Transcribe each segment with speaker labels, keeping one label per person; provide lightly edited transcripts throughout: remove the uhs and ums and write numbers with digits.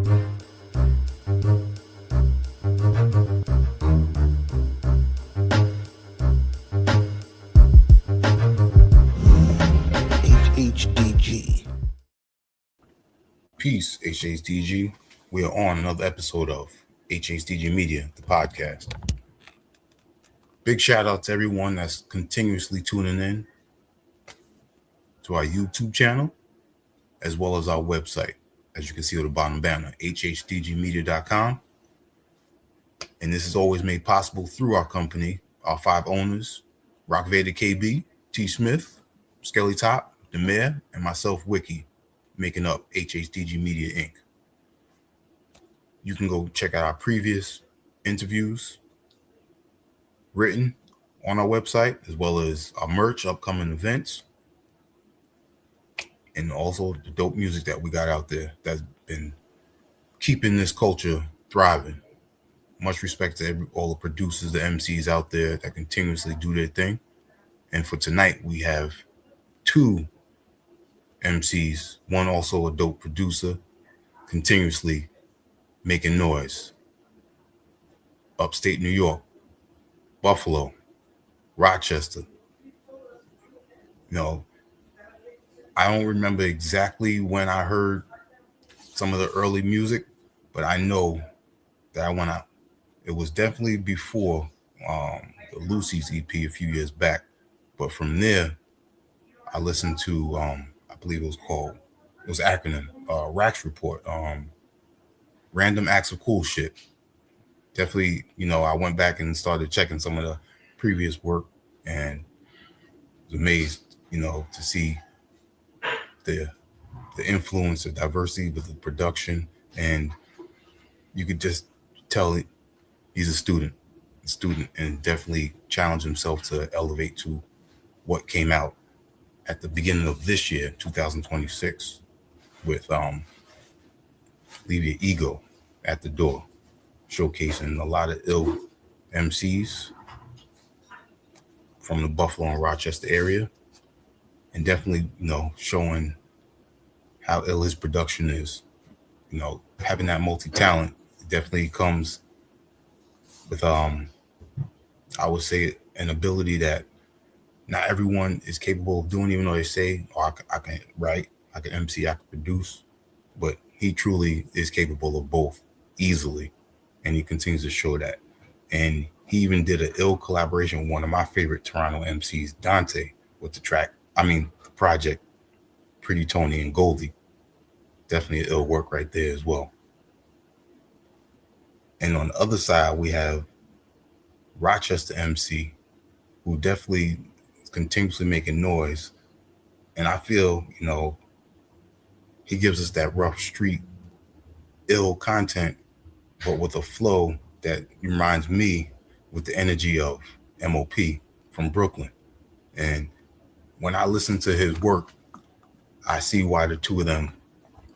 Speaker 1: HHDG.
Speaker 2: Peace, HHDG. We are on another episode of HHDG Media, the podcast. Big shout out to everyone that's continuously tuning in to our YouTube channel, as well as our website. As you can see on the bottom banner, hhdgmedia.com. And this is always made possible through our company, our 5 owners, Rock Vader KB, T. Smith, Skelly Top, the Mayor, and myself, Wiki, making up HHDG Media Inc. You can go check out our previous interviews written on our website, as well as our merch, upcoming events, and also the dope music that we got out there that's been keeping this culture thriving. Much respect to all the producers, the MCs out there that continuously do their thing. And for tonight, we have 2 MCs, one also a dope producer, continuously making noise. Upstate New York, Buffalo, Rochester. I don't remember exactly when I heard some of the early music, but I know that I went out. It was definitely before the Lucy's EP a few years back. But from there, I listened to, I believe it was acronym, Rax Report, Random Acts of Cool Shit. Definitely, I went back and started checking some of the previous work and was amazed, to see the influence, the diversity with the production, and you could just tell he's a student, and definitely challenged himself to elevate to what came out at the beginning of this year, 2026, with Leave Your Ego at the Door, showcasing a lot of ill MCs from the Buffalo and Rochester area, and definitely, showing how ill his production is. Having that multi-talent definitely comes with, I would say, an ability that not everyone is capable of doing, even though they say, oh, I can write, I can MC, I can produce, but he truly is capable of both easily, and he continues to show that. And he even did an ill collaboration with one of my favorite Toronto MCs, Dante, with the project, Pretty Tony and Goldie. Definitely ill work right there as well. And on the other side, we have Rochester MC, who definitely is continuously making noise. And I feel, he gives us that rough street, ill content, but with a flow that reminds me with the energy of MOP from Brooklyn. And when I listen to his work, I see why the two of them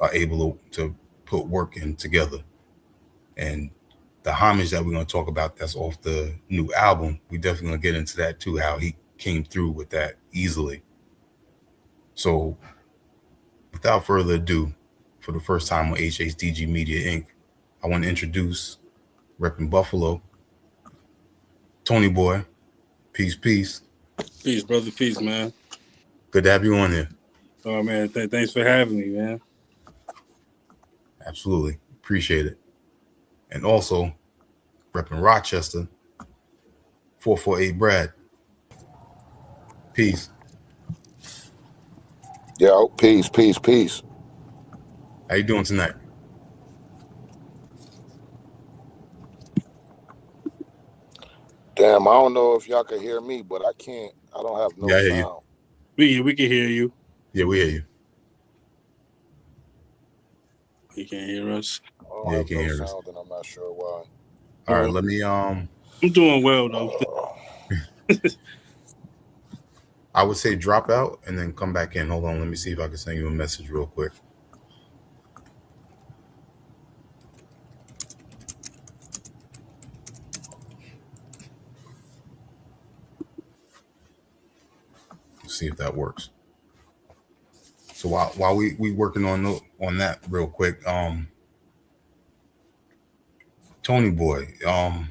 Speaker 2: are able to put work in together. And the homage that we're going to talk about that's off the new album, we definitely going to get into that too, how he came through with that easily. So without further ado, for the first time on HHDG Media Inc., I want to introduce, repping Buffalo, Toneyboi. Peace.
Speaker 3: Peace, brother. Peace, man.
Speaker 2: Good to have you on here.
Speaker 3: Oh, man. Thanks for having me, man.
Speaker 2: Absolutely. Appreciate it. And also, repping Rochester, 448 Brad. Peace.
Speaker 1: Yo, peace.
Speaker 2: How you doing tonight?
Speaker 1: Damn, I don't know if y'all can hear me, but I can't. I don't have no
Speaker 2: Yeah, I hear
Speaker 1: sound.
Speaker 3: We can hear you.
Speaker 2: Yeah, we hear you.
Speaker 3: You can't hear us.
Speaker 1: I don't
Speaker 2: Yeah, you
Speaker 1: have
Speaker 2: can
Speaker 1: no
Speaker 2: hear us.
Speaker 1: sound, and I'm not sure why.
Speaker 2: All right, let me
Speaker 3: I'm doing well though.
Speaker 2: I would say drop out and then come back in. Hold on, let me see if I can send you a message real quick. See if that works. So while we working on that real quick, Toneyboi,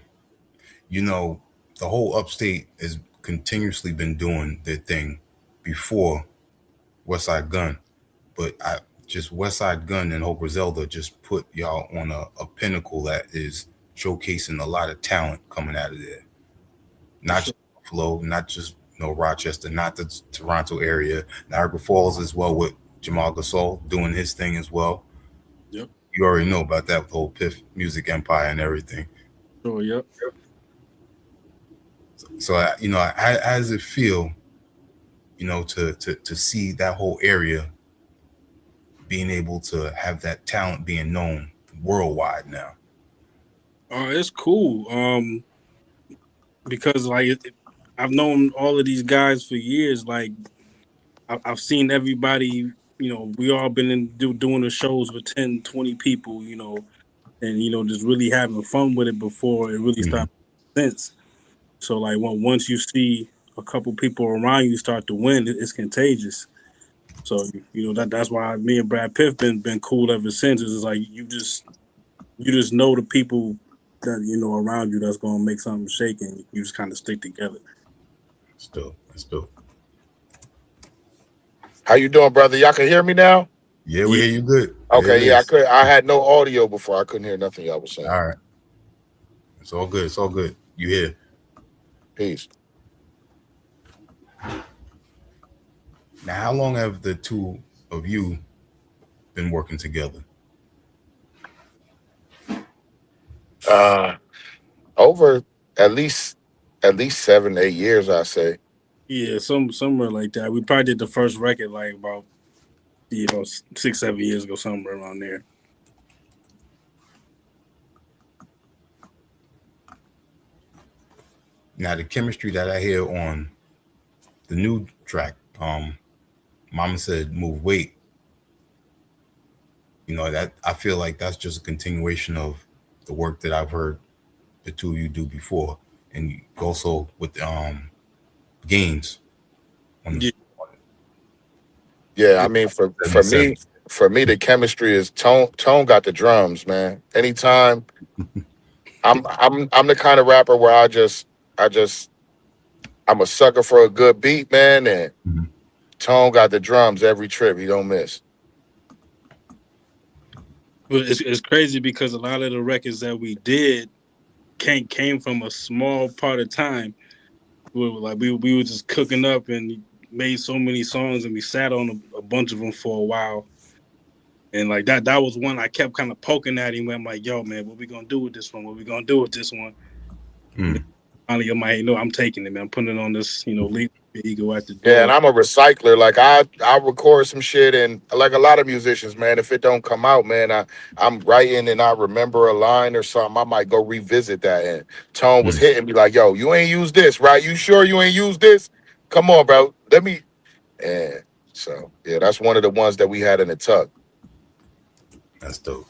Speaker 2: you know, the whole upstate has continuously been doing their thing before West Side Gun, but I just West Side Gun and Hope Griselda just put y'all on a pinnacle that is showcasing a lot of talent coming out of there.
Speaker 3: For
Speaker 2: Not
Speaker 3: sure.
Speaker 2: just Buffalo, not just Rochester, not the Toronto area, Niagara Falls as well with Jamal Gasol doing his thing as well.
Speaker 3: Yep.
Speaker 2: You already know about that with the whole Piff Music Empire and everything.
Speaker 3: Sure. Yep.
Speaker 2: So how does it feel, to see that whole area being able to have that talent being known worldwide now?
Speaker 3: It's cool. Because like I've known all of these guys for years. Like I've seen everybody. We all been doing the shows with 10, 20 people. And just really having fun with it before it really starts making sense. So like once you see a couple people around you start to win, it's contagious. So that's why me and Brad Pitt been cool ever since. It's like you just know the people that around you that's gonna make something shake, and you just kind of stick together.
Speaker 2: Still.
Speaker 1: How you doing, brother? Y'all can hear me now?
Speaker 2: Yeah, we
Speaker 3: Yeah.
Speaker 2: hear you good.
Speaker 1: Okay,
Speaker 2: There it
Speaker 1: I
Speaker 2: is.
Speaker 1: could. I had no audio before. I couldn't hear nothing y'all was saying.
Speaker 2: All right. It's all good. It's all good. You here?
Speaker 1: Peace.
Speaker 2: Now, how long have the two of you been working together?
Speaker 1: Over at least 7, 8 years, I say.
Speaker 3: Yeah, somewhere like that. We probably did the first record like about 6, 7 years ago, somewhere around there.
Speaker 2: Now, the chemistry that I hear on the new track, Mama Said Move Weight, that I feel like that's just a continuation of the work that I've heard the two of you do before, and also with Gaines on the,
Speaker 1: Yeah, I mean, for me, the chemistry is Tone. Tone got the drums, man. Anytime, I'm the kind of rapper where I'm a sucker for a good beat, man, and
Speaker 2: Mhm.
Speaker 1: Tone got the drums every trip. He don't miss.
Speaker 3: But it's crazy because a lot of the records that we did came from a small part of time. We were just cooking up and made so many songs, and we sat on a bunch of them for a while. And like that was one I kept kind of poking at him. I'm like, yo, man, what we gonna do with this one? What we gonna do with this one?
Speaker 2: Mm.
Speaker 3: Finally, I'm like, hey, no, I'm taking it, man. I'm putting it on this, leave the ego at the door.
Speaker 1: Yeah, and I'm a recycler. Like I record some shit, and like a lot of musicians, man, if it don't come out, man, I'm writing and I remember a line or something, I might go revisit that. And Tone was hitting me like, yo, you ain't used this, right? You sure you ain't used this? Come on, bro. Let me. And so yeah, that's one of the ones that we had in the tuck.
Speaker 2: That's dope.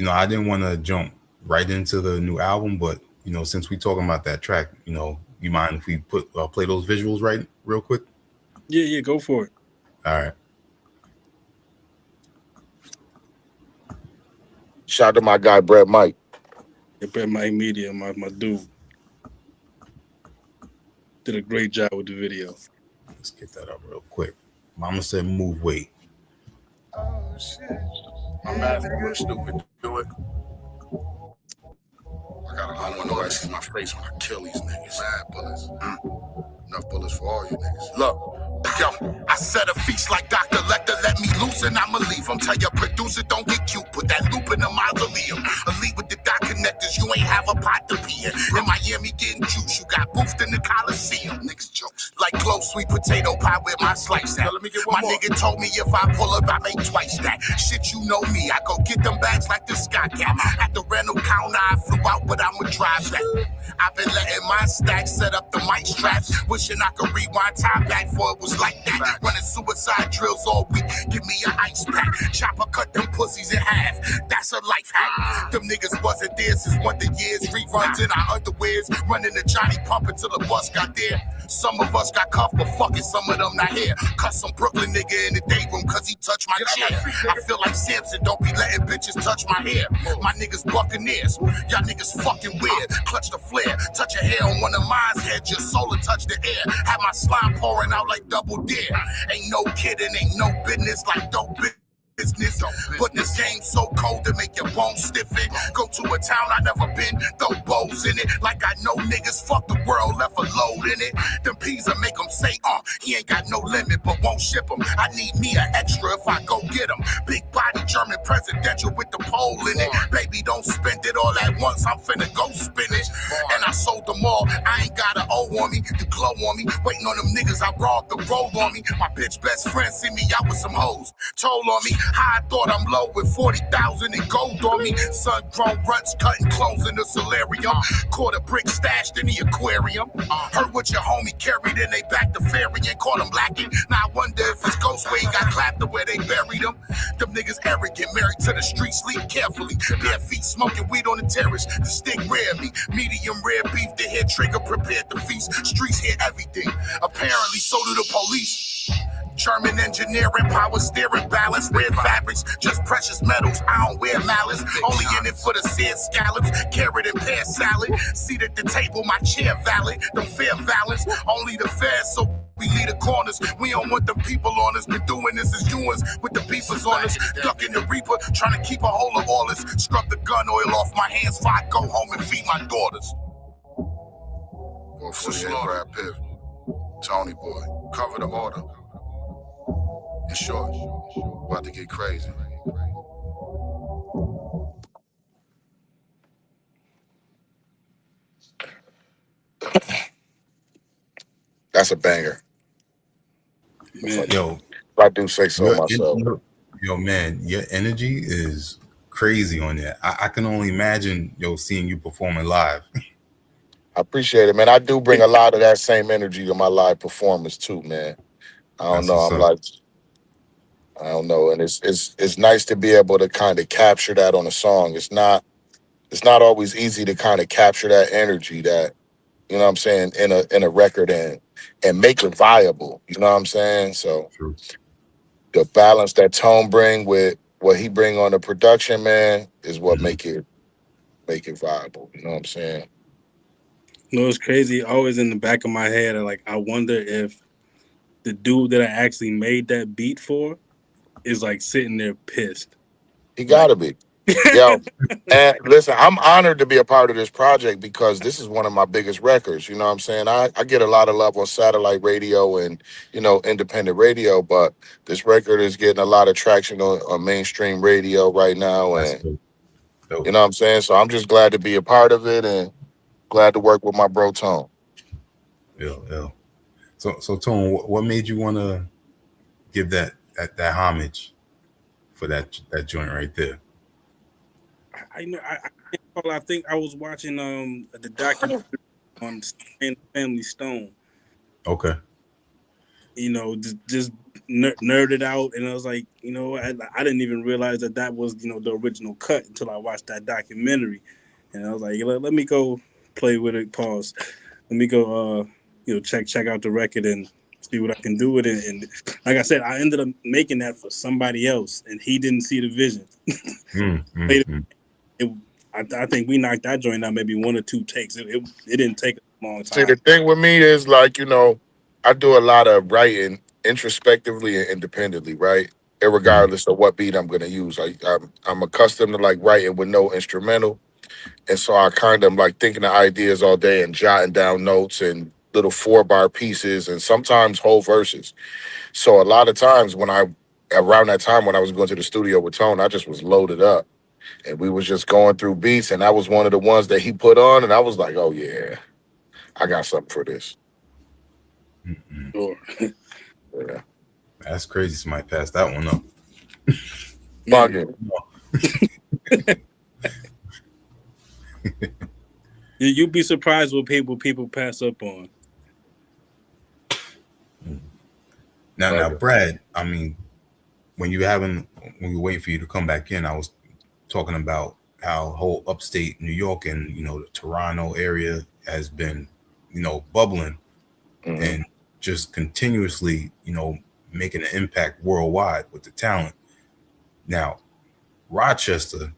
Speaker 2: I didn't want to jump right into the new album, but since we talking about that track, you mind if we play those visuals right real quick?
Speaker 3: Yeah, go for it.
Speaker 2: All right.
Speaker 1: Shout out to my guy Brett Mike.
Speaker 3: Yeah, Brett Mike Media, my dude, did a great job with the video.
Speaker 2: Let's get that up real quick. Mama Said Move Weight.
Speaker 1: Oh shit! I'm mad if you were stupid. Do it. I don't want nobody to see my face when I kill these niggas. Bad bullets. Enough bullets for all you niggas. Look. Yo, I set a feast like Dr. Lecter, let me loose and I'ma leave him. Tell your producer don't get cute, put that loop in the mausoleum. Elite with the dot connectors, you ain't have a pot to pee in. In Miami getting juice, you got boofed in the Coliseum. Niggas jokes. Like close sweet potato pie with my slice at. Let me get one more. Nigga told me if I pull up, I make twice that. Shit, you know me, I go get them bags like the Sky Cat. At the rental counter, I flew out, but I'ma drive that. I've been letting my stack set up the mic straps. Wishing I could rewind time back before it was like that. Running suicide drills all week. Give me an ice pack. Chopper cut them pussies in half. That's a life hack. Them niggas wasn't there since Wonder Years. Reruns in our underwears. Running the Johnny Pump until the bus got there. Some of us got cuffed, but fuck it, some of them not here. Cut some Brooklyn nigga in the day room cause he touched my chair. I feel like Samson, don't be letting bitches touch my hair. My niggas buccaneers, y'all niggas fucking weird. Clutch the flare, touch a hair on one of mine's head, your solar touch the air. Have my slime pouring out like double dare. Ain't no kidding, ain't no business like dope business. But this game so cold to make your bones stiffen. Go to a town I never been, throw bows in it. Like I know niggas, fuck the world, left a load in it. Them P's will make them say, he ain't got no limit, but won't ship them. I need me an extra if I go get them. Big body German presidential with the pole in it. Baby, don't spend it all at once, I'm finna go spin it. And I sold them all, I ain't got an O on me, the glow on me. Waiting on them niggas, I robbed the robe on me. My bitch best friend see me out with some hoes. Told on me, how I thought I'm low with 40,000 in gold on me. Sun-grown ruts cutting clothes in the solarium. Caught a brick stashed in the aquarium. Heard what your homie carried and they back the ferry and caught him lacking. Now I wonder if his ghost way got clapped the way they buried him. Them niggas arrogant, married to the street, sleep carefully. Bare feet smoking weed on the terrace. The stick rare me. Medium rare beef, the hair trigger prepared to feast. Streets hear everything. Apparently so do the police. German engineering, power steering, balance, red fabrics, just precious metals. I don't wear malice, only in it for the seared scallops, carrot and pear salad. Seat at the table, my chair valid, don't fear violence, only the fair, so we lead the corners. We don't want them people on us, been doing this as doings with the beefers on us. Ducking the reaper, trying to keep a hold of all this. Scrub the gun oil off my hands before I go home and feed my daughters. Go for Brad Pitt, Toneyboi, cover the order. In short, about to get crazy.
Speaker 4: That's a banger.
Speaker 3: Man.
Speaker 2: Yo,
Speaker 4: If I do say so myself.
Speaker 2: Yo, man, your energy is crazy on that. I can only imagine, seeing you performing live.
Speaker 4: I appreciate it, man. I do bring a lot of that same energy to my live performance too, man. I don't know. I don't know, and it's nice to be able to kind of capture that on a song. It's not always easy to kind of capture that energy, that, you know what I'm saying, in a record and make it viable. You know what I'm saying? So
Speaker 2: True.
Speaker 4: The balance that Tone bring with what he bring on the production, man, is what make it viable. You know what I'm saying?
Speaker 3: No, it's crazy. Always in the back of my head, I wonder if the dude that I actually made that beat for is sitting there pissed.
Speaker 4: He gotta be. Yo, and listen, I'm honored to be a part of this project because this is one of my biggest records. You know what I'm saying? I get a lot of love on satellite radio and, independent radio, but this record is getting a lot of traction on mainstream radio right now. And
Speaker 2: dope.
Speaker 4: You know what I'm saying? So I'm just glad to be a part of it and glad to work with my bro Tone.
Speaker 2: Yeah. So Tone, what made you want to give that homage for that joint right there?
Speaker 3: I think I was watching the documentary on Family Stone.
Speaker 2: Okay.
Speaker 3: Just nerded out, and I was like, I didn't even realize that was the original cut until I watched that documentary, and I was like, let me go play with it. Pause. Let me go check out the record and see what I can do with it. And like I said, I ended up making that for somebody else, and he didn't see the vision. I think we knocked that joint out maybe 1 or 2 takes. It didn't take a long time.
Speaker 4: See, the thing with me is I do a lot of writing introspectively and independently, right? Irregardless of what beat I'm going to use. I'm accustomed to writing with no instrumental. And so I kind of thinking of ideas all day and jotting down notes and little 4-bar pieces and sometimes whole verses. So a lot of times around that time when I was going to the studio with Tone, I just was loaded up. And we was just going through beats, and that was one of the ones that he put on, and I was like, oh, yeah, I got something for this.
Speaker 3: Sure.
Speaker 4: Yeah.
Speaker 2: That's crazy. Somebody passed that one up.
Speaker 4: Bugging.
Speaker 3: You'd be surprised what people pass up on.
Speaker 2: Now, Brad, I mean, when we wait for you to come back in, I was talking about how whole upstate New York and the Toronto area has been bubbling and just continuously, making an impact worldwide with the talent. Now, Rochester,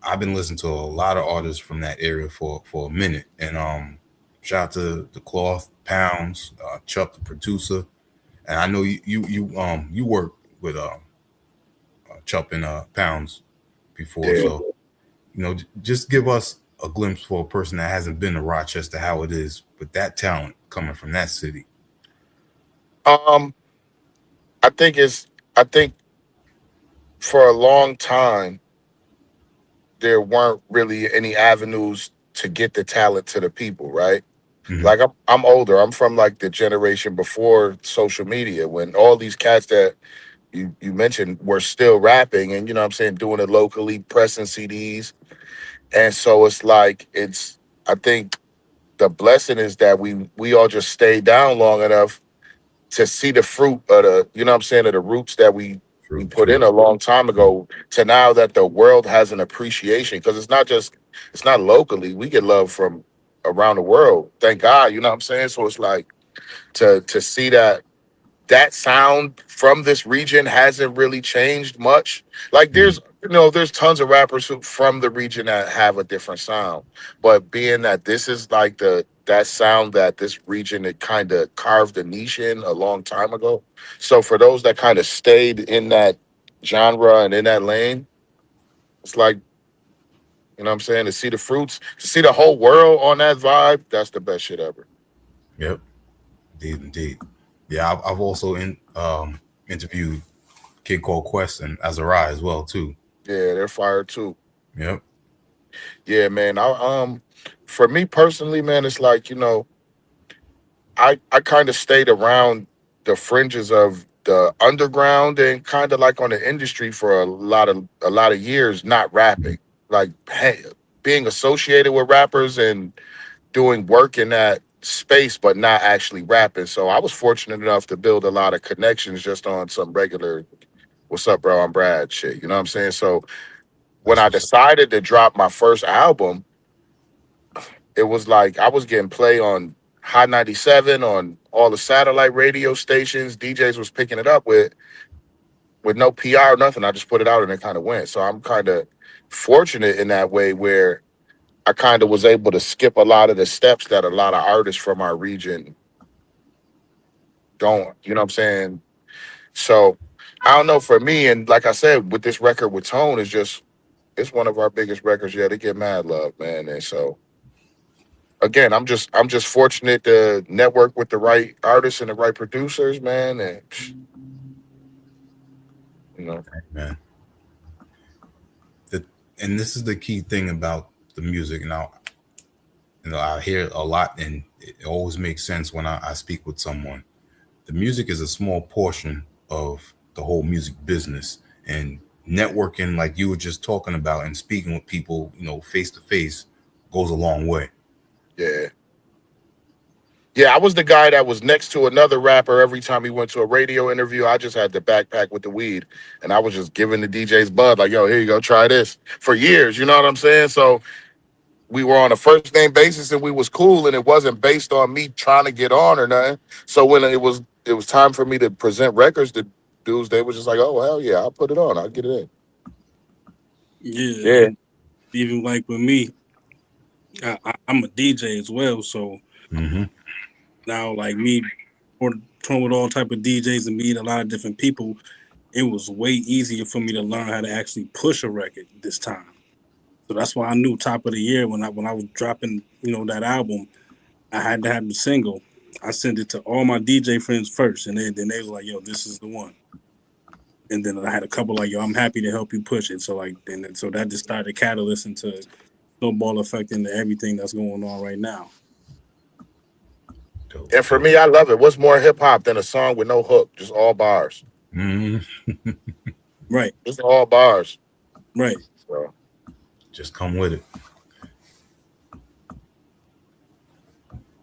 Speaker 2: I've been listening to a lot of artists from that area for a minute, and shout out to the Cloth Pounds, Chuck the producer, and I know you work with Chuck and Pounds before,
Speaker 4: Yeah.
Speaker 2: so just give us a glimpse for a person that hasn't been to Rochester how it is with that talent coming from that city.
Speaker 4: Um, I think for a long time there weren't really any avenues to get the talent to the people, right?
Speaker 2: Hmm.
Speaker 4: Like I'm older. I'm from like the generation before social media when all these cats that you mentioned were still rapping and what I'm saying, doing it locally, pressing CDs. And so it's like I think the blessing is that we all just stayed down long enough to see the fruit of the, what I'm saying, of the roots that we
Speaker 2: True,
Speaker 4: put
Speaker 2: true.
Speaker 4: in a long time ago to now that the world has an appreciation because it's not locally. We get love from around the world. Thank God, you know what I'm saying? So it's like to see that sound from this region hasn't really changed much. Like
Speaker 2: Mhm.
Speaker 4: there's tons of rappers from the region that have a different sound, but being that this is like that sound that this region it kind of carved a niche in a long time ago. So for those that kind of stayed in that genre and in that lane, it's like what I'm saying, to see the fruits, to see the whole world on that vibe, that's the best shit ever.
Speaker 2: Yep, indeed, indeed. Yeah, I've also interviewed Kid called Quest and Azariah as well too.
Speaker 4: Yeah, they're fire too.
Speaker 2: Yep.
Speaker 4: Yeah, man. For me personally, man, it's like I kind of stayed around the fringes of the underground and kind of like on the industry for a lot of years, not rapping, like hey, being associated with rappers and doing work in that space, but not actually rapping. So I was fortunate enough to build a lot of connections just on some regular, what's up, bro? I'm Brad shit. You know what I'm saying? So when
Speaker 2: That's
Speaker 4: I
Speaker 2: what's up.
Speaker 4: decided to drop my first album, it was like I was getting play on Hot 97 on all the satellite radio stations. DJs was picking it up with no PR or nothing. I just put it out and it kind of went. So I'm kind of fortunate in that way where I kind of was able to skip a lot of the steps that a lot of artists from our region don't. You know what I'm saying? So I don't know for me, and like I said, with this record with Tone, it's one of our biggest records. Yeah, they get mad love, man. And so again, I'm just fortunate to network with the right artists and the right producers, man. And you know,
Speaker 2: Man. The, and this is the key thing about the music. Now, I hear a lot, and it always makes sense when I speak with someone. The music is a small portion of the whole music business, and networking, like you were just talking about, and speaking with people, face to face, goes a long way.
Speaker 4: yeah, yeah. I was the guy that was next to another rapper every time he went to a radio interview. I just had the backpack with the weed, and I was just giving the DJs bud, like, "Yo, here you go, try this." For years, you know what I'm saying? So we were on a first name basis, and we was cool, and it wasn't based on me trying to get on or nothing. So when it was time for me to present records to dudes, they was just like, "Oh hell yeah, I'll put it on, I'll get it in."
Speaker 3: Yeah,
Speaker 4: Yeah.
Speaker 3: and even like with me, I'm a DJ as well. So
Speaker 2: Hmm.
Speaker 3: now, like me, or touring with all type of DJs and meet a lot of different people, it was way easier for me to learn how to actually push a record this time. So that's why I knew top of the year when I was dropping, that album, I had to have the single. I sent it to all my DJ friends first, and then they was like, "Yo, this is the one." And then I had a couple like, "Yo, I'm happy to help you push it." So like, and so that just started catalyst into snowball effect into everything that's going on right now.
Speaker 2: Dope,
Speaker 4: And for
Speaker 2: dope.
Speaker 4: me, I love it. What's more hip hop than a song with no hook, just all bars?
Speaker 2: Hmm.
Speaker 3: Right,
Speaker 4: Just all bars.
Speaker 3: right.
Speaker 4: So,
Speaker 2: Just come with it.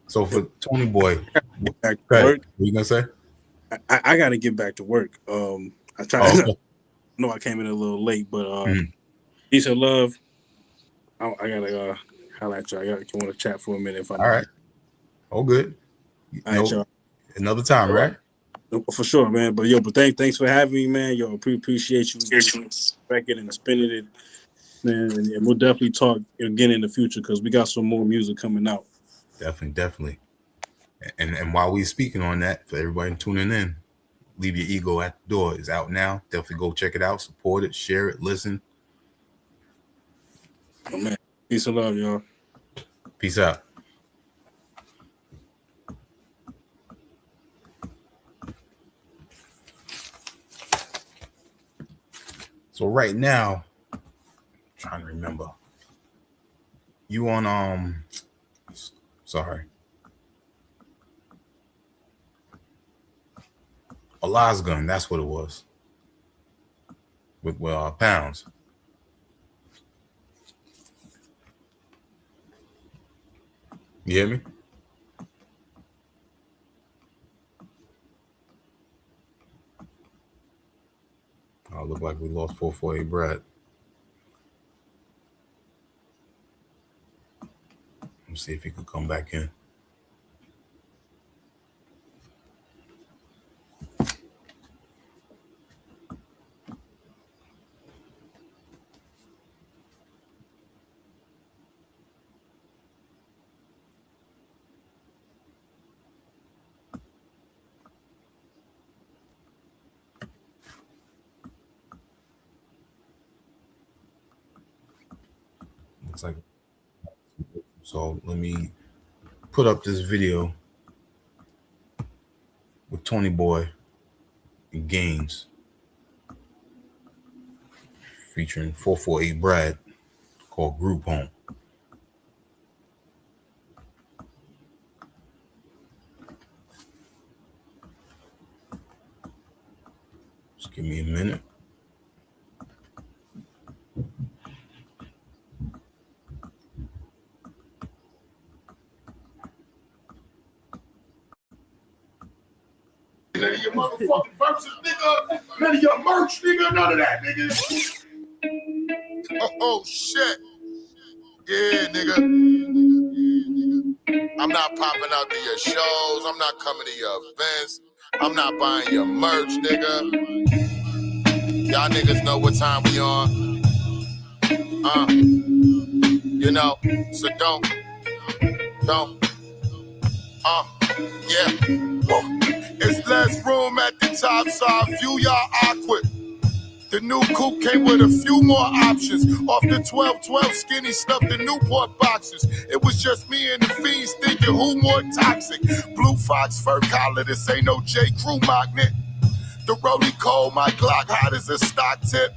Speaker 2: So
Speaker 3: Yo,
Speaker 2: for Tony Boy,
Speaker 3: get back to
Speaker 2: okay,
Speaker 3: work.
Speaker 2: what you gonna say?
Speaker 3: I got to get back to work. I try.
Speaker 2: Oh,
Speaker 3: I
Speaker 2: okay.
Speaker 3: know I came in a little late, but
Speaker 2: Mhm.
Speaker 3: peace and love. I gotta holla at you. I want to chat for a minute if I
Speaker 2: All
Speaker 3: may.
Speaker 2: right. All good.
Speaker 3: All right, y'all.
Speaker 2: Another time, right?
Speaker 3: For sure, man. But thanks for having me, man. Yo, appreciate you record and spinning it, man. And we'll definitely talk again in the future because we got some more music coming out.
Speaker 2: Definitely. And while we're speaking on that, for everybody tuning in, Leave Your Ego at the Door is out now. Definitely go check it out, support it, share it, listen.
Speaker 3: Oh, man. Peace and love, y'all.
Speaker 2: Peace out. So right now, I'm trying to remember. You on sorry. Allah's Gun, that's what it was. With Pounds. You hear me? Oh, look like we lost 448 Brad. Let's see if he could come back in. Looks like. So let me put up this video with Toneyboi and Gaines featuring 448 Brad called Group Home. Just give me a minute.
Speaker 1: None of your motherfucking verses, nigga. None of your merch, nigga. None of that, nigga. Oh shit. Yeah, nigga. I'm not popping out to your shows. I'm not coming to your events. I'm not buying your merch, nigga. Y'all niggas know what time we on. You know, so don't. Yeah. Whoa. It's less room at the top, so I view y'all awkward. The new coupe came with a few more options. Off the 12-12 skinny stuff, the Newport boxes. It was just me and the fiends thinking who more toxic. Blue Fox fur collar, this ain't no J. Crew magnet. The Rolly Cold, my Glock hot as a stock tip.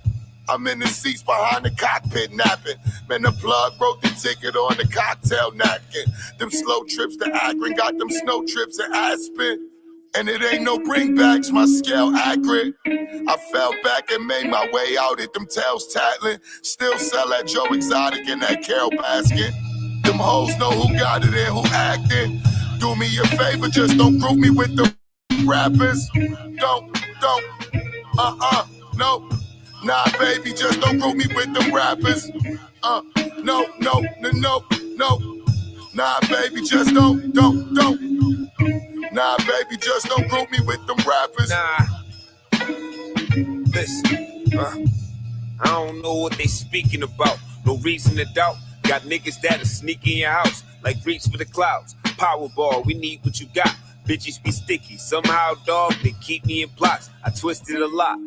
Speaker 1: I'm in the seats behind the cockpit napping. Man, the plug wrote the ticket on the cocktail napkin. Them slow trips to Akron got them snow trips to Aspen. And it ain't no bringbacks, my scale accurate. I fell back and made my way out at them tails tattling. Still sell that Joe Exotic in that Carol basket. Them hoes know who got it and who acting. Do me a favor, just don't group me with the rappers. No. Nah, baby, just don't group me with them rappers. No. Nah, baby, just don't. Nah, baby, just don't group me with them rappers.
Speaker 5: Nah. Listen, I don't know what they speaking about. No reason to doubt. Got niggas that'll sneak in your house like reach for the clouds. Powerball, we need what you got. Bitches be sticky. Somehow, dog, they keep me in plots. I twisted a lot.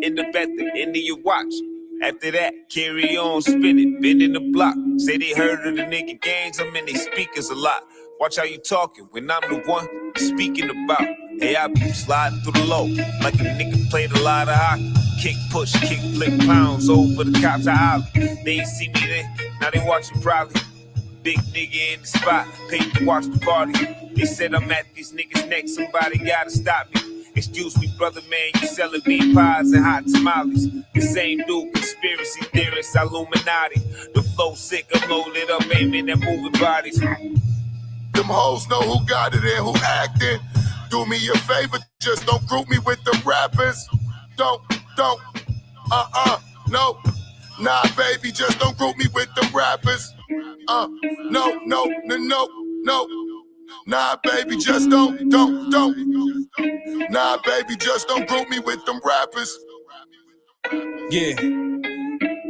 Speaker 5: In the method, into your watch. After that, carry on spinning, bending the block. Say they heard of the nigga gangs, I'm in they speakers a lot. Watch how you talking when I'm the one speaking about. Hey, I be sliding through the low like a nigga played a lot of hockey. Kick, push, kick, flick, pounds over the cops. I they ain't see me then, now they watching probably. Big nigga in the spot, paid to watch the party. They said I'm at these niggas' neck, somebody gotta stop me. Excuse me, brother, man, you selling meat pies and hot tamales. The same dude, conspiracy theorists, Illuminati. The flow sick, I'm loaded up, aiming at moving bodies.
Speaker 1: Them hoes know who got it and who acting. Do me a favor, just don't group me with them rappers. Don't, no. Nah, baby, just don't group me with them rappers. No. Nah, baby, just don't. Nah, baby, just don't group me with them rappers.
Speaker 6: Yeah.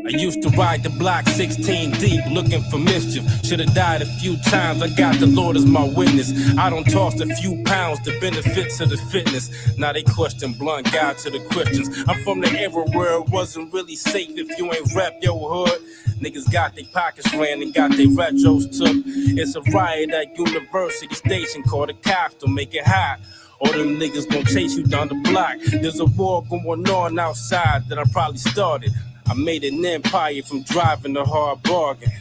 Speaker 6: I used to ride the block 16 deep, looking for mischief. Should've died a few times, I got the Lord as my witness. I done tossed a few pounds, the benefits of the fitness. Now they question blunt guide to the Christians. I'm from the era where it wasn't really safe if you ain't rep your hood. Niggas got their pockets ran and got their retros took. It's a riot at University Station, called the cops to make it hot. All them niggas gon' chase you down the block. There's a war going on outside that I probably started. I made an empire from driving a hard bargain.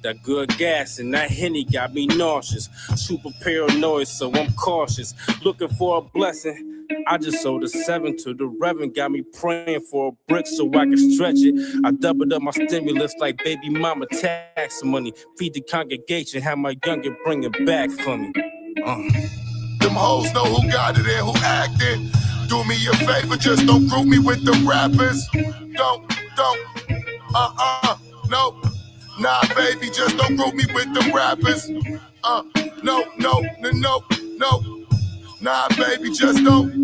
Speaker 6: That good gas and that Henny got me nauseous. Super paranoid, so I'm cautious. Looking for a blessing. I just sold a 7 to the Reverend. Got me praying for a brick so I can stretch it. I doubled up my stimulus like baby mama tax money. Feed the congregation, have my youngin' bring it back for me.
Speaker 1: Them hoes know who got it and who acted. Do me a favor, just don't group me with them rappers. Don't, no. Nah, baby, just don't group me with them rappers. No. Nah, baby, just don't.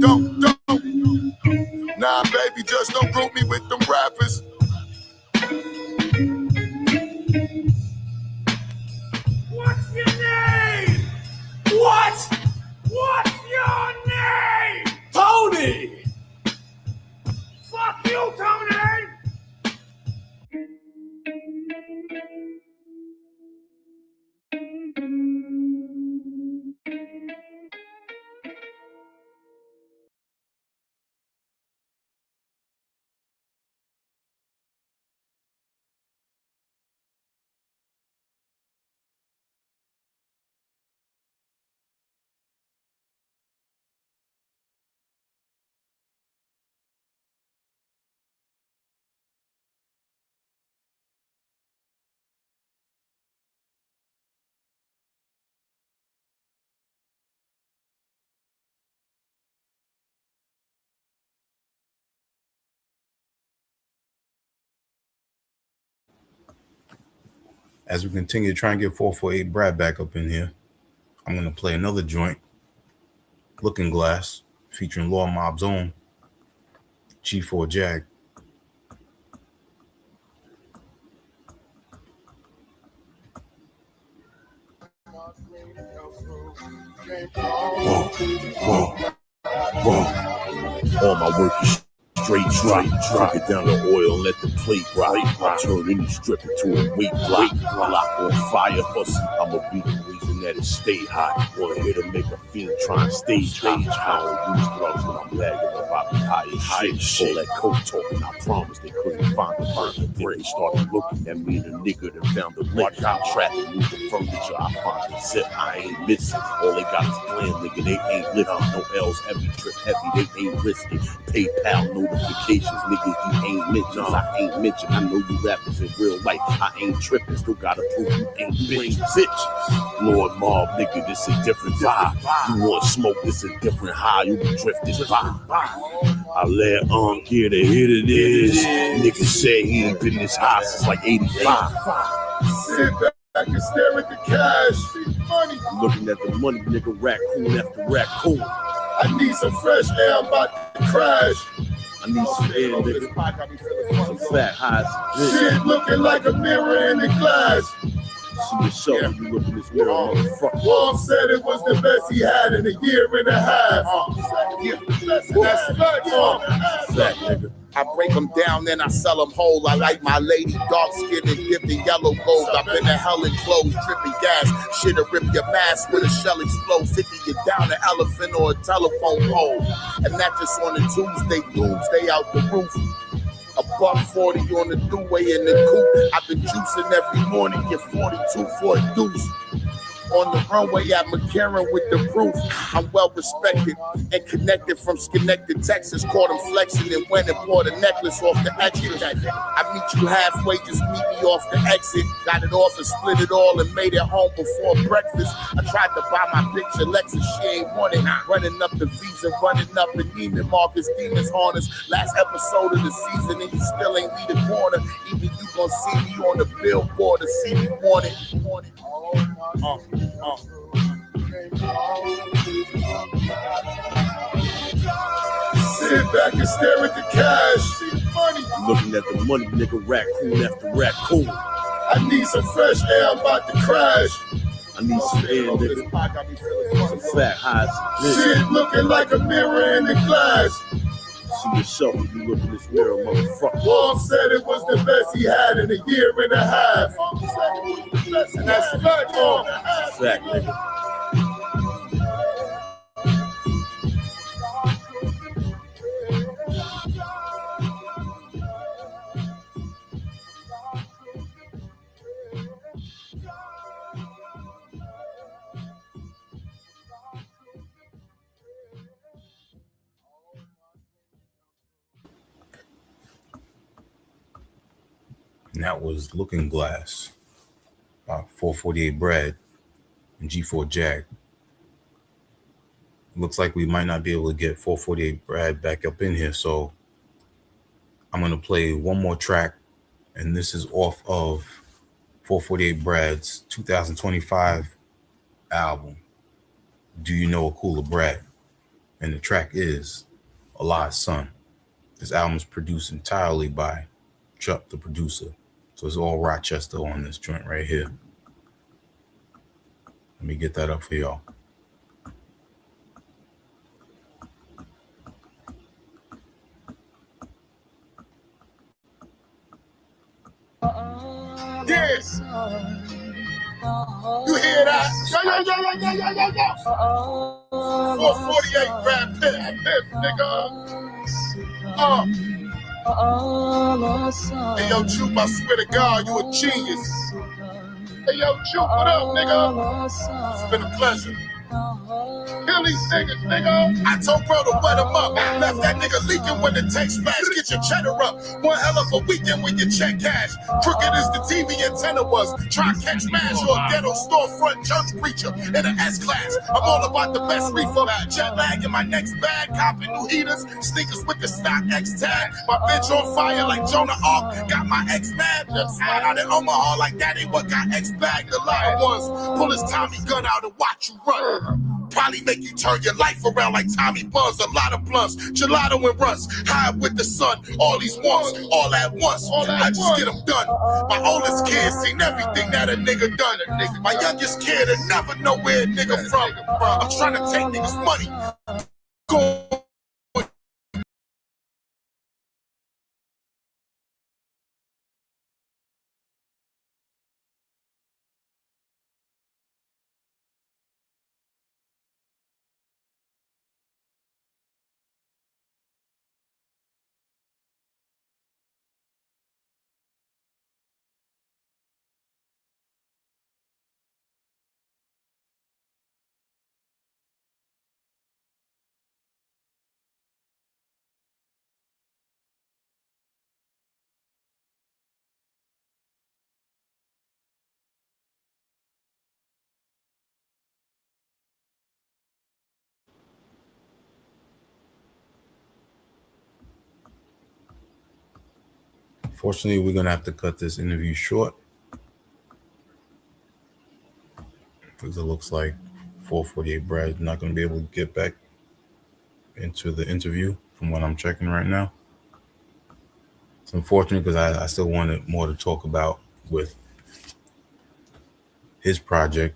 Speaker 1: Nah, baby, just don't group me with them rappers.
Speaker 5: What's your name? What's your name?
Speaker 6: Tony!
Speaker 5: Fuck you, Tony!
Speaker 2: As we continue to try and get 448 Brad back up in here, I'm going to play another joint, Looking Glass, featuring Law Mob's own G4 Jag.
Speaker 7: All my work is straight drop it down the oil and let the plate right. Turn any strip into a weight block on fire. Plus, I'ma be the reason that it stay hot. Wanna hit to make a fiend try and stage hot. I don't use drugs when I'm bagging about the high shit. All that coke talking, I promise they couldn't find the burn. Then they started looking at me, the nigga that found the lick. I'm trapping, move the furniture, I find the zip. I ain't missing. All they got is plan, nigga. They ain't lifting. No L's, heavy trip heavy. They ain't risking. PayPal notifications, niggas you ain't mentioned. I ain't mentioned. I know you rappers in real life. I ain't tripping. Still gotta prove you ain't bitch. Lord Mob, nigga, this a different vibe. You want smoke, this a different high. You be drifting by. I let get a hit of this. Nigga said he ain't been this high since like 85.
Speaker 1: Sit back and stare at the cash. See money.
Speaker 7: Looking at the money, nigga, raccoon after raccoon.
Speaker 1: I need some fresh air, I'm about to crash.
Speaker 7: I need some air, nigga. Some fat highs.
Speaker 1: Shit looking like a mirror in the glass.
Speaker 7: See yourself, you look in this mirror, motherfucker.
Speaker 1: Mom said it was the best he had in a year and a half. That's
Speaker 7: Fat nigga.
Speaker 4: I break them down, then I sell them whole. I like my lady dark skin and give the yellow gold. I've been to hell and clothes, dripping gas. Shit'll rip your mask with a shell explode. 50 you down an elephant or a telephone pole. And that just on a Tuesday, doomsday out the roof. A $140 on the throughway in the coupe. I've been juicing every morning, get 42 for a deuce. On the runway at McCarran with the proof. I'm well respected and connected from Schenectady, Texas. Caught him flexing and went and bought a necklace off the exit. I meet you halfway, just meet me off the exit. Got it off and split it all and made it home before breakfast. I tried to buy my bitch Alexa, she ain't want it. Running up the visa, running up the Neiman Marcus, Demons Harness. Last episode of the season and you still ain't lead the corner. Even you gon' see me on the billboard to see me want it.
Speaker 1: Sit back and stare at the cash. See the money.
Speaker 7: Looking at the money, nigga, raccoon after raccoon.
Speaker 1: I need some fresh air, I'm about to crash.
Speaker 7: I need some air, nigga. Some fat highs.
Speaker 1: Shit looking like a mirror in the glass.
Speaker 7: See yourself when you look in this mirror, motherfucker.
Speaker 1: Mom said it was the best he had in a year and a half. And that's fact, Mom.
Speaker 7: Fact, nigga.
Speaker 2: And that was Looking Glass by 448 Brad and G4 Jag. Looks like we might not be able to get 448 Brad back up in here, so I'm going to play one more track, and this is off of 448 Brad's 2025 album, Do You Know a Cooler Brad? And the track is Eli's Son. This album is produced entirely by Chuck, the producer. So it's all Rochester on this joint right here. Let me get that up for y'all.
Speaker 1: Yeah. You hear that? Yo. 448 Brad Pitt, nigga. Hey, yo, Jupe, I swear to God, you a genius. Hey, yo, Jupe, what up, nigga? It's been a pleasure. Kill these niggas, nigga. I told bro to wet him up. Left that nigga leaking when the text smash. Get your cheddar up. One hell of a weekend when you check cash. Crooked as the TV antenna was. Try catch mash or a ghetto storefront church preacher in an S-class. I'm all about the best reefer. Jet lag in my next bag. Copping new heaters. Sneakers with the stock X tag. My bitch on fire like Jonah Ark. Got my ex mad. Side out in Omaha like that ain't what got X bagged. The lot ones. Pull his Tommy gun out and watch you run. Probably make you turn your life around like Tommy Buzz. A lot of blunts, gelato and runs. High with the sun, all these wants, all at once. I just get them done. My oldest kid seen everything that a nigga done. My youngest kid will never know where a nigga from. I'm trying to take niggas' money. Go.
Speaker 2: Fortunately, we're going to have to cut this interview short because it looks like 448 Brad is not going to be able to get back into the interview from what I'm checking right now. It's unfortunate because I still wanted more to talk about with his project,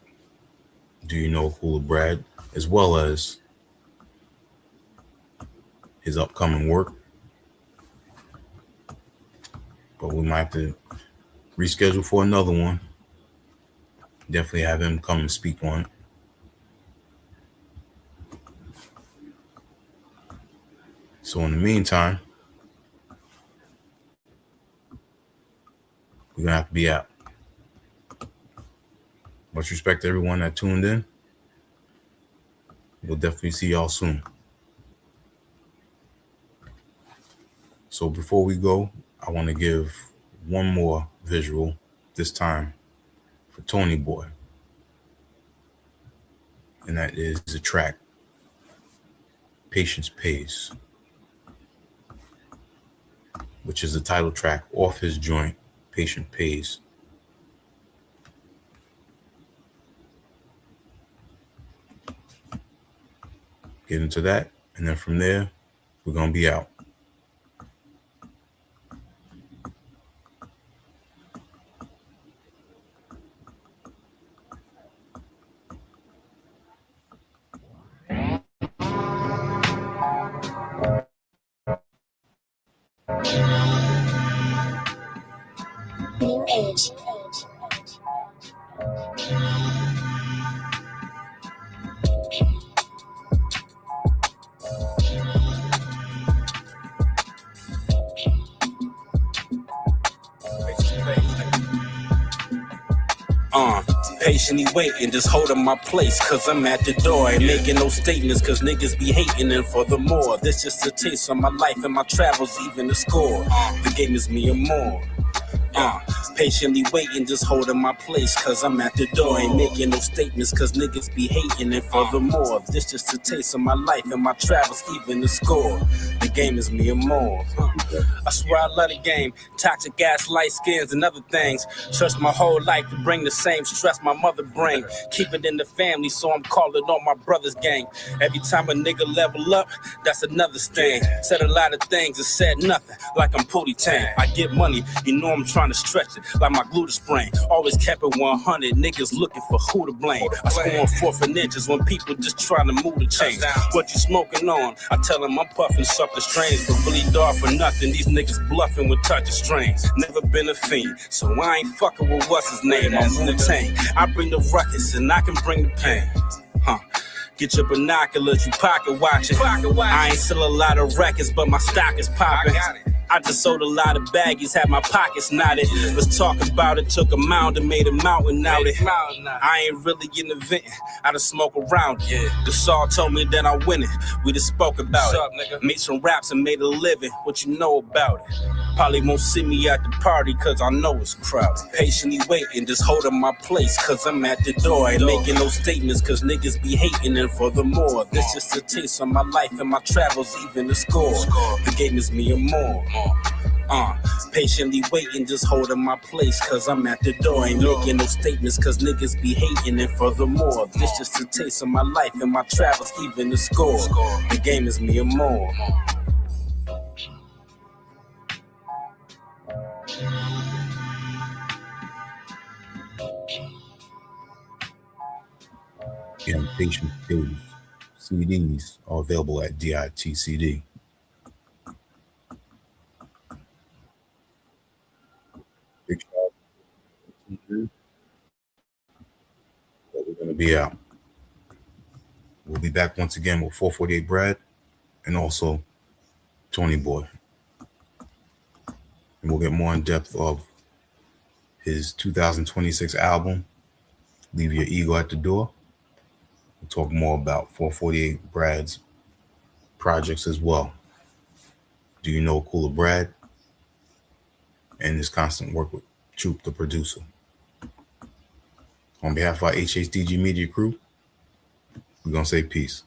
Speaker 2: Do You Know Cooler Brad, as well as his upcoming work. But we might have to reschedule for another one. Definitely have him come and speak on it. So in the meantime, we're gonna have to be out. Much respect to everyone that tuned in. We'll definitely see y'all soon. So before we go, I want to give one more visual, this time for Toneyboi. And that is the track Patience Pays, which is the title track off his joint, Patience Pays. Get into that, and then from there, We're gonna be out.
Speaker 8: New age.
Speaker 6: Patiently waiting, just holding my place, cause I'm at the door. Ain't making no statements, cause niggas be hating, and furthermore, this just a taste of my life and my travels, even the score. The game is me and more. Patiently waiting, just holding my place, cause I'm at the door. Ain't making no statements, cause niggas be hating, and furthermore, this just a taste of my life and my travels, even the score. The game is me and more. I swear I love the game. Toxic gas, light skins, and other things. Trust my whole life to bring the same stress my mother bring. Keep it in the family, so I'm calling on my brother's gang. Every time a nigga level up, that's another stain. Said a lot of things and said nothing, like I'm Pootie Tang. I get money, you know I'm trying to stretch it, like my glute sprain. Always kept it 100, niggas looking for who to blame. I score on 4th and inches when people just trying to move the chains. What you smoking on? I tell them I'm puffing something strange, but really dark for nothing. These niggas bluffing with touching strings. Never been a fiend, so I ain't fucking with what's his name. I'm Wu-Tang. I bring the ruckus and I can bring the pain. Get your binoculars, you pocket watching. I ain't sell a lot of records, but my stock is popping. I just sold a lot of baggies, had my pockets knotted. Let's talk about it, took a mound and made a mountain out it. I ain't really in venting, I just smoke around it. The Saw told me that I'm winning, we just spoke about it. Made some raps and made a living, what you know about it? Probably won't see me at the party, cause I know it's crowded. Patiently waiting, just holding my place, cause I'm at the door. Ain't making no statements, cause niggas be hating, and furthermore, this just a taste of my life and my travels, even the score. The game is me and more. Patiently waiting, just holding my place, cause I'm at the door. Ain't making no statements, cause niggas be hating, and furthermore, this just a taste of my life and my travels, even the score. The game is me and more.
Speaker 2: Again, Patient Pills CDs are available at DITCD. Big shout out to you. But we're gonna be out. We'll be back once again with 448 Brad and also Toneyboi. And we'll get more in depth of his 2026 album, Leave Your Ego at the Door. We'll talk more about 448 Brad's projects as well. Do You Know Cooler Brad? And his constant work with Troop, the producer. On behalf of our HHDG media crew, we're going to say peace.